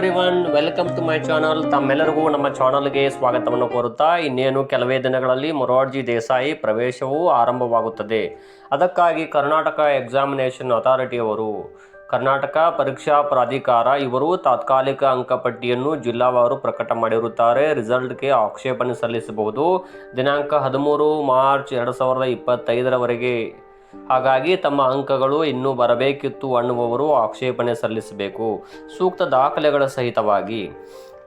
Everyone, welcome to my channel. ತಮ್ಮೆಲ್ಲರಿಗೂ ನಮ್ಮ ಚಾನಲ್ಗೆ ಸ್ವಾಗತವನ್ನು ಕೋರುತ್ತಾ, ಇನ್ನೇನು ಕೆಲವೇ ದಿನಗಳಲ್ಲಿ ಮೊರಾರ್ಜಿ ದೇಸಾಯಿ ಪ್ರವೇಶವೂ ಆರಂಭವಾಗುತ್ತದೆ. ಅದಕ್ಕಾಗಿ ಕರ್ನಾಟಕ ಎಕ್ಸಾಮಿನೇಷನ್ ಅಥಾರಿಟಿಯವರು, ಕರ್ನಾಟಕ ಪರೀಕ್ಷಾ ಪ್ರಾಧಿಕಾರ ಇವರು ತಾತ್ಕಾಲಿಕ ಅಂಕಪಟ್ಟಿಯನ್ನು ಜಿಲ್ಲಾವಾರು ಪ್ರಕಟ ಮಾಡಿರುತ್ತಾರೆ. ರಿಸಲ್ಟ್ಗೆ ಆಕ್ಷೇಪಣೆ ಸಲ್ಲಿಸಬಹುದು ದಿನಾಂಕ 13 ಮಾರ್ಚ್ 2025ರವರೆಗೆ. ಹಾಗಾಗಿ ತಮ್ಮ ಅಂಕಗಳು ಇನ್ನೂ ಬರಬೇಕಿತ್ತು ಅನ್ನುವವರು ಆಕ್ಷೇಪಣೆ ಸಲ್ಲಿಸಬೇಕು, ಸೂಕ್ತ ದಾಖಲೆಗಳ ಸಹಿತವಾಗಿ.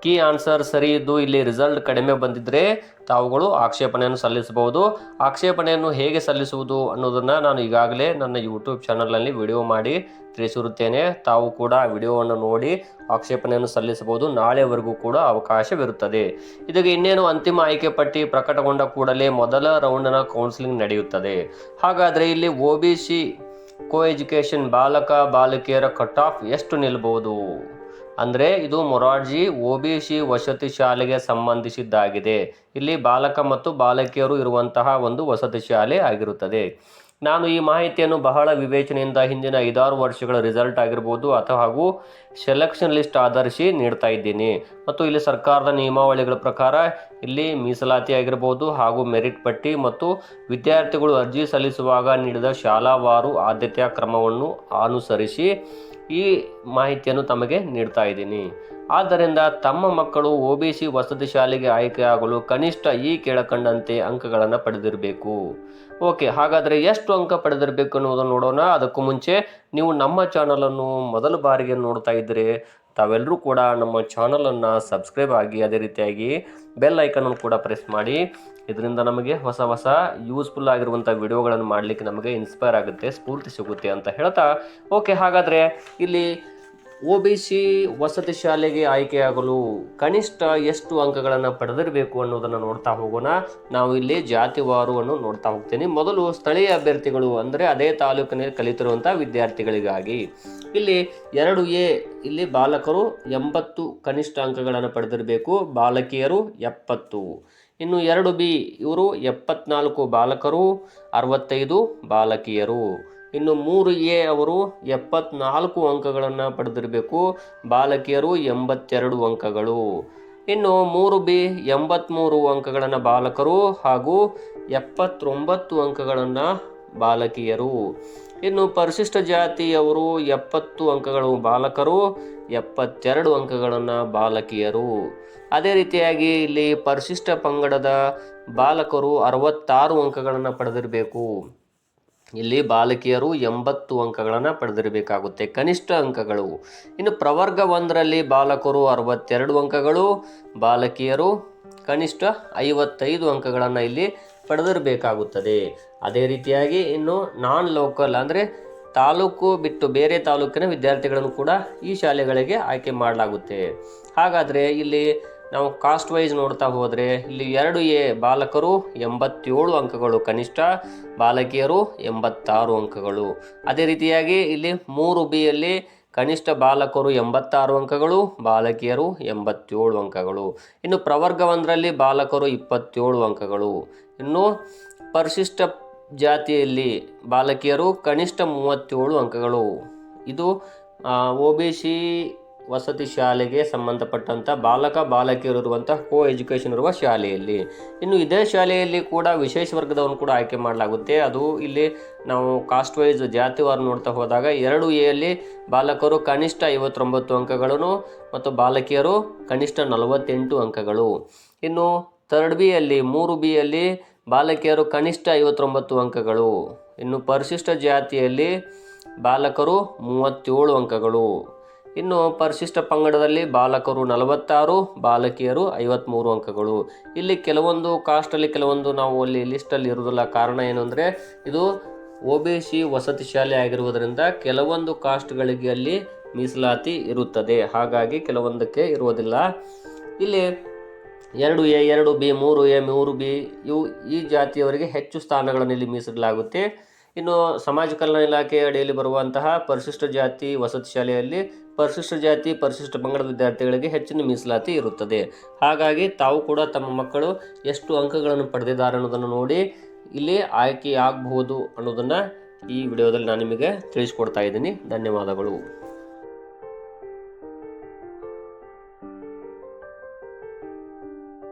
ಕೀ ಆನ್ಸರ್ ಸರಿ ಇದ್ದು ಇಲ್ಲಿ ರಿಸಲ್ಟ್ ಕಡಿಮೆ ಬಂದಿದ್ದರೆ ತಾವುಗಳು ಆಕ್ಷೇಪಣೆಯನ್ನು ಸಲ್ಲಿಸಬಹುದು. ಆಕ್ಷೇಪಣೆಯನ್ನು ಹೇಗೆ ಸಲ್ಲಿಸುವುದು ಅನ್ನೋದನ್ನು ನಾನು ಈಗಾಗಲೇ ನನ್ನ ಯೂಟ್ಯೂಬ್ ಚಾನಲ್ನಲ್ಲಿ ವಿಡಿಯೋ ಮಾಡಿ ತಿಳಿಸಿರುತ್ತೇನೆ. ತಾವು ಕೂಡ ಆ ವಿಡಿಯೋವನ್ನು ನೋಡಿ ಆಕ್ಷೇಪಣೆಯನ್ನು ಸಲ್ಲಿಸಬಹುದು. ನಾಳೆವರೆಗೂ ಕೂಡ ಅವಕಾಶವಿರುತ್ತದೆ. ಇದಕ್ಕೆ ಇನ್ನೇನು ಅಂತಿಮ ಆಯ್ಕೆ ಪಟ್ಟಿ ಪ್ರಕಟಗೊಂಡ ಕೂಡಲೇ ಮೊದಲ ರೌಂಡ್ನ ಕೌನ್ಸಿಲಿಂಗ್ ನಡೆಯುತ್ತದೆ. ಹಾಗಾದರೆ ಇಲ್ಲಿ OBC ಕೋ ಎಜುಕೇಷನ್ ಬಾಲಕ ಬಾಲಕಿಯರ ಕಟ್ ಆಫ್ ಎಷ್ಟು ನಿಲ್ಲಬಹುದು ಅಂದರೆ ಇದು ಮೊರಾರ್ಜಿ OBC ವಸತಿ ಶಾಲೆಗೆ ಸಂಬಂಧಿಸಿದ್ದಾಗಿದೆ. ಇಲ್ಲಿ ಬಾಲಕ ಮತ್ತು ಬಾಲಕಿಯರು ಇರುವಂತಹ ಒಂದು ವಸತಿ ಶಾಲೆ ಆಗಿರುತ್ತದೆ. ನಾನು ಈ ಮಾಹಿತಿಯನ್ನು ಬಹಳ ವಿವೇಚನೆಯಿಂದ ಹಿಂದಿನ 5-6 ವರ್ಷಗಳ ರಿಸಲ್ಟ್ ಆಗಿರ್ಬೋದು ಅಥವಾ ಹಾಗೂ ಸೆಲೆಕ್ಷನ್ ಲಿಸ್ಟ್ ಆಧರಿಸಿ ನೀಡ್ತಾ ಇದ್ದೀನಿ. ಮತ್ತು ಇಲ್ಲಿ ಸರ್ಕಾರದ ನಿಯಮಾವಳಿಗಳ ಪ್ರಕಾರ ಇಲ್ಲಿ ಮೀಸಲಾತಿ ಆಗಿರ್ಬೋದು ಹಾಗೂ ಮೆರಿಟ್ ಪಟ್ಟಿ ಮತ್ತು ವಿದ್ಯಾರ್ಥಿಗಳು ಅರ್ಜಿ ಸಲ್ಲಿಸುವಾಗ ನೀಡಿದ ಶಾಲಾವಾರು ಆದ್ಯತೆಯ ಕ್ರಮವನ್ನು ಅನುಸರಿಸಿ ಈ ಮಾಹಿತಿಯನ್ನು ತಮಗೆ ನೀಡ್ತಾ ಇದ್ದೀನಿ. ಆದ್ದರಿಂದ ತಮ್ಮ ಮಕ್ಕಳು OBC ವಸತಿ ಶಾಲೆಗೆ ಆಯ್ಕೆಯಾಗಲು ಕನಿಷ್ಠ ಈ ಕೆಳಕಂಡಂತೆ ಅಂಕಗಳನ್ನು ಪಡೆದಿರಬೇಕು. ಓಕೆ, ಹಾಗಾದರೆ ಎಷ್ಟು ಅಂಕ ಪಡೆದಿರಬೇಕು ಅನ್ನೋದನ್ನು ನೋಡೋಣ. ಅದಕ್ಕೂ ಮುಂಚೆ ನೀವು ನಮ್ಮ ಚಾನಲನ್ನು ಮೊದಲ ಬಾರಿಗೆ ನೋಡ್ತಾ ಇದ್ದರೆ ತಾವೆಲ್ಲರೂ ಕೂಡ ನಮ್ಮ ಚಾನಲನ್ನು ಸಬ್ಸ್ಕ್ರೈಬ್ ಆಗಿ, ಅದೇ ರೀತಿಯಾಗಿ ಬೆಲ್ ಐಕನನ್ನು ಕೂಡ ಪ್ರೆಸ್ ಮಾಡಿ. ಇದರಿಂದ ನಮಗೆ ಹೊಸ ಯೂಸ್ಫುಲ್ ಆಗಿರುವಂಥ ವಿಡಿಯೋಗಳನ್ನು ಮಾಡಲಿಕ್ಕೆ ನಮಗೆ ಇನ್ಸ್ಪೈರ್ ಆಗುತ್ತೆ, ಸ್ಫೂರ್ತಿ ಸಿಗುತ್ತೆ ಅಂತ ಹೇಳ್ತಾ, ಓಕೆ, ಹಾಗಾದರೆ ಇಲ್ಲಿ OBC ವಸತಿ ಶಾಲೆಗೆ ಆಯ್ಕೆಯಾಗಲು ಕನಿಷ್ಠ ಎಷ್ಟು ಅಂಕಗಳನ್ನು ಪಡೆದಿರಬೇಕು ಅನ್ನೋದನ್ನು ನೋಡ್ತಾ ಹೋಗೋಣ. ನಾವು ಇಲ್ಲಿ ಜಾತಿವಾರುವನ್ನು ನೋಡ್ತಾ ಹೋಗ್ತೀನಿ. ಮೊದಲು ಸ್ಥಳೀಯ ಅಭ್ಯರ್ಥಿಗಳು ಅಂದರೆ ಅದೇ ತಾಲೂಕಿನಲ್ಲಿ ಕಲಿತಿರುವಂಥ ವಿದ್ಯಾರ್ಥಿಗಳಿಗಾಗಿ ಇಲ್ಲಿ 2A ಇಲ್ಲಿ ಬಾಲಕರು 80 ಕನಿಷ್ಠ ಅಂಕಗಳನ್ನು ಪಡೆದಿರಬೇಕು, ಬಾಲಕಿಯರು 70. ಇನ್ನು 2B ಇವರು 74 ಬಾಲಕರು, 65 ಬಾಲಕಿಯರು. ಇನ್ನು 3A ಅವರು 74 ಅಂಕಗಳನ್ನು ಪಡೆದಿರಬೇಕು, ಬಾಲಕಿಯರು 82 ಅಂಕಗಳು. ಇನ್ನು 3B 83 ಅಂಕಗಳನ್ನು ಬಾಲಕರು ಹಾಗೂ 79 ಅಂಕಗಳನ್ನು ಬಾಲಕಿಯರು. ಇನ್ನು ಪರಿಶಿಷ್ಟ ಜಾತಿಯವರು 70 ಅಂಕಗಳು ಬಾಲಕರು, 72 ಅಂಕಗಳನ್ನು ಬಾಲಕಿಯರು. ಅದೇ ರೀತಿಯಾಗಿ ಇಲ್ಲಿ ಪರಿಶಿಷ್ಟ ಪಂಗಡದ ಬಾಲಕರು 66 ಅಂಕಗಳನ್ನು ಪಡೆದಿರಬೇಕು, ಇಲ್ಲಿ ಬಾಲಕಿಯರು 80 ಅಂಕಗಳನ್ನು ಪಡೆದಿರಬೇಕಾಗುತ್ತೆ, ಕನಿಷ್ಠ ಅಂಕಗಳು. ಇನ್ನು ಪ್ರವರ್ಗ 1ರಲ್ಲಿ ಬಾಲಕರು 62 ಅಂಕಗಳು, ಬಾಲಕಿಯರು ಕನಿಷ್ಠ 55 ಅಂಕಗಳನ್ನು ಇಲ್ಲಿ ಪಡೆದಿರಬೇಕಾಗುತ್ತದೆ. ಅದೇ ರೀತಿಯಾಗಿ ಇನ್ನು ನಾನ್ ಲೋಕಲ್ ಅಂದರೆ ತಾಲೂಕು ಬಿಟ್ಟು ಬೇರೆ ತಾಲೂಕಿನ ವಿದ್ಯಾರ್ಥಿಗಳನ್ನು ಕೂಡ ಈ ಶಾಲೆಗಳಿಗೆ ಆಯ್ಕೆ ಮಾಡಲಾಗುತ್ತೆ. ಹಾಗಾದರೆ ಇಲ್ಲಿ ನಾವು ಕಾಸ್ಟ್ ವೈಸ್ ನೋಡ್ತಾ ಹೋದರೆ ಇಲ್ಲಿ 2A ಬಾಲಕರು 87 ಅಂಕಗಳು ಕನಿಷ್ಠ, ಬಾಲಕಿಯರು 86 ಅಂಕಗಳು. ಅದೇ ರೀತಿಯಾಗಿ ಇಲ್ಲಿ 3Bಯಲ್ಲಿ ಕನಿಷ್ಠ ಬಾಲಕರು 86 ಅಂಕಗಳು, ಬಾಲಕಿಯರು 87 ಅಂಕಗಳು. ಇನ್ನು ಪ್ರವರ್ಗ 1ರಲ್ಲಿ ಬಾಲಕರು 27 ಅಂಕಗಳು. ಇನ್ನು ಪರಿಶಿಷ್ಟ ಜಾತಿಯಲ್ಲಿ ಬಾಲಕಿಯರು ಕನಿಷ್ಠ 37 ಅಂಕಗಳು. ಇದು OBC ವಸತಿ ಶಾಲೆಗೆ ಸಂಬಂಧಪಟ್ಟಂಥ ಬಾಲಕ ಬಾಲಕಿಯರು ಇರುವಂಥ ಕೋ ಎಜುಕೇಷನ್ ಇರುವ ಶಾಲೆಯಲ್ಲಿ. ಇನ್ನು ಇದೇ ಶಾಲೆಯಲ್ಲಿ ಕೂಡ ವಿಶೇಷ ವರ್ಗದವನ್ನು ಕೂಡ ಆಯ್ಕೆ ಮಾಡಲಾಗುತ್ತೆ. ಅದು ಇಲ್ಲಿ ನಾವು ಕಾಸ್ಟ್ ವೈಸ್ ಜಾತಿವಾರು ನೋಡ್ತಾ ಹೋದಾಗ 2Aಯಲ್ಲಿ ಬಾಲಕರು ಕನಿಷ್ಠ 59 ಅಂಕಗಳನ್ನು ಮತ್ತು ಬಾಲಕಿಯರು ಕನಿಷ್ಠ 48 ಅಂಕಗಳು. ಇನ್ನು 3Bಯಲ್ಲಿ 3Bಯಲ್ಲಿ ಬಾಲಕಿಯರು ಕನಿಷ್ಠ 59 ಅಂಕಗಳು. ಇನ್ನು ಪರಿಶಿಷ್ಟ ಜಾತಿಯಲ್ಲಿ ಬಾಲಕರು 37 ಅಂಕಗಳು. ಇನ್ನು ಪರಿಶಿಷ್ಟ ಪಂಗಡದಲ್ಲಿ ಬಾಲಕರು 46, ಬಾಲಕಿಯರು 53 ಅಂಕಗಳು. ಇಲ್ಲಿ ಕೆಲವೊಂದು ಕಾಸ್ಟಲ್ಲಿ ಕೆಲವೊಂದು ನಾವು ಅಲ್ಲಿ ಲಿಸ್ಟಲ್ಲಿ ಇರುವುದಿಲ್ಲ. ಕಾರಣ ಏನು ಅಂದರೆ ಇದು OBC ವಸತಿ ಶಾಲೆ ಆಗಿರುವುದರಿಂದ ಕೆಲವೊಂದು ಕಾಸ್ಟ್ಗಳಿಗೆ ಅಲ್ಲಿ ಮೀಸಲಾತಿ ಇರುತ್ತದೆ, ಹಾಗಾಗಿ ಕೆಲವೊಂದಕ್ಕೆ ಇರುವುದಿಲ್ಲ. ಇಲ್ಲಿ 2A 2B 3A 3B ಈ ಜಾತಿಯವರಿಗೆ ಹೆಚ್ಚು ಸ್ಥಾನಗಳನ್ನು ಇಲ್ಲಿ ಮೀಸಲಾಗುತ್ತೆ. ಇನ್ನು ಸಮಾಜ ಕಲ್ಯಾಣ ಇಲಾಖೆ ಅಡಿಯಲ್ಲಿ ಬರುವಂತಹ ಪರಿಶಿಷ್ಟ ಜಾತಿ ವಸತಿ ಶಾಲೆಯಲ್ಲಿ ಪರಿಶಿಷ್ಟ ಜಾತಿ ಪರಿಶಿಷ್ಟ ಪಂಗಡದ ವಿದ್ಯಾರ್ಥಿಗಳಿಗೆ ಹೆಚ್ಚಿನ ಮೀಸಲಾತಿ ಇರುತ್ತದೆ. ಹಾಗಾಗಿ ತಾವು ಕೂಡ ತಮ್ಮ ಮಕ್ಕಳು ಎಷ್ಟು ಅಂಕಗಳನ್ನು ಪಡೆದಿದ್ದಾರೆ ಅನ್ನೋದನ್ನು ನೋಡಿ ಇಲ್ಲಿ ಆಯ್ಕೆ ಆಗಬಹುದು ಅನ್ನೋದನ್ನು ಈ ವಿಡಿಯೋದಲ್ಲಿ ನಾನು ನಿಮಗೆ ತಿಳಿಸ್ಕೊಡ್ತಾ ಇದ್ದೀನಿ. ಧನ್ಯವಾದಗಳು.